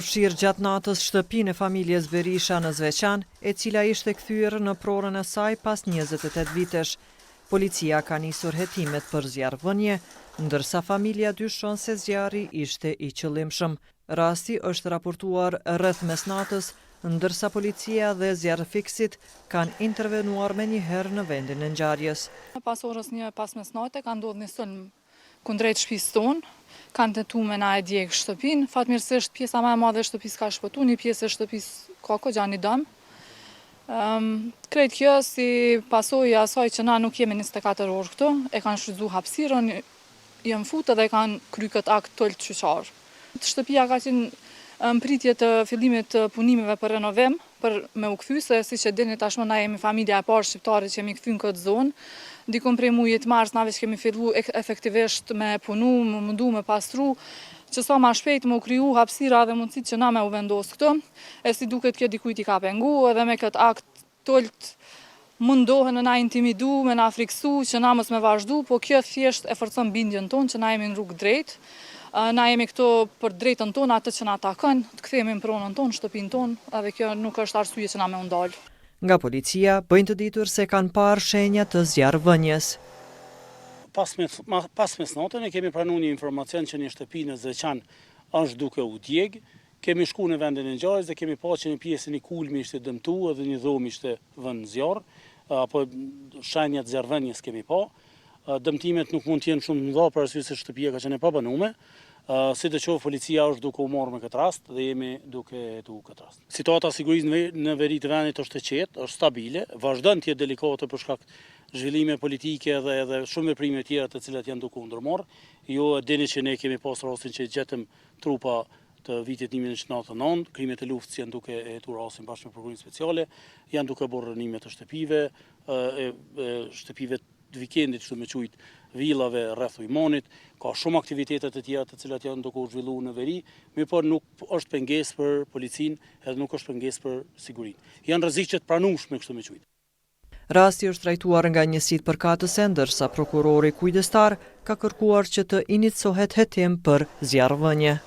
Fshirë gjatë natës shtëpinë e familjes Berisha në Zveçan, e cila ishte kthyer në prorën e saj pas 28 vitesh. Policia ka nisur hetimet për zjarrvënie, ndërsa familja dyshon se zjarri ishte i qëllimshëm. Rasti është raportuar rreth mesnatës, ndërsa policia dhe zjarrfiksit kanë intervenuar menjëherë në vendin e ngjarjes. Pas orës 1 pas mesnate ka ndodhur një sulm kundrejt shtëpisë tonë. Kanë tentuar me na e djegë shtëpinë. Fatmirësisht pjesa më e madhe e shtëpisë ka shpëtuar, një pjesë e shtëpisë ka goxha një dëm. Krejt kjo si pasojë e asaj që na nuk jemi 24 orë këtu, e kanë shfrytzuar hapësirën, janë futur dhe kanë kryer këtë akt tolt qyqar. Shtëpia ka qenë në pritje të fillimit të punimeve për renovim, për me u kthy, se siç e dini tashmë na jemi familja e parë shqiptare që jemi kthy në këtë zonë. Dikon prej mujit mars na veç kemi filluar efektivisht me punu, me mundu me pastru, që sa ma shpejt me u kriju hapësira dhe mundësit që na me u vendos këtu, e si duket kjo dikujt i ka pengu, edhe me këtë akt tolt mundohen me na intimidu, me na friksu, që na mos me vazhdu, po kjo thjesht e forcon bindjen tonë që na jemi në rrugë drejt. Na jemi këtu për drejtën tonë, atë që na takon, të kthehemi në pronën tonë, shtëpinë tonë, edhe kjo nuk është arsye që na me u ndal. Nga policia bëjnë të ditur se kanë parë shenja të zjarrvënies. Pas mesnatën e kemi pranuar një informacion që një shtëpi në Zveçan është duke u djeg. Kemi shku në vendin e ngjarjes dhe kemi pa që një pjesë e kulmi ishte dëmtuar dhe një dhomë ishte vënë zjarr, apo shenja të zjarrvënies kemi pa. Dëmtimet nuk mund të jenë shumë të mëdha për arsye se shtëpia ka qenë e pabanuar. Sidoqoftë policia është duke u marrë me këtë rast dhe jemi duke hetuar këtë rast. Situata e sigurisë në veri të vendit është e qetë, është stabile, vazhdon të jetë delikate për shkak zhvillime politike dhe shumë veprime tjera të cilat janë duke u ndërmarrë. Jo e dini që ne kemi pas rastin që gjetëm trupa të vitit 1999, krimet e luftës janë duke hetuar rastin bashkë me prokurorinë speciale, janë duke bërë rënime të shtëpive të vikendit, kështu me quajt villave rreth Ujmonit, ka shumë aktivitete të tjera të cilat janë duke u zhvilluar në veri, por nuk është pengesë për policinë, edhe nuk është pengesë për sigurinë. Janë rreziqe të pranueshme, kështu me quajt. Rasti është trajtuar nga njësitë përkatëse, ndërsa prokurori kujdestar ka kërkuar që të inicijohet hetim për zjarrvënie.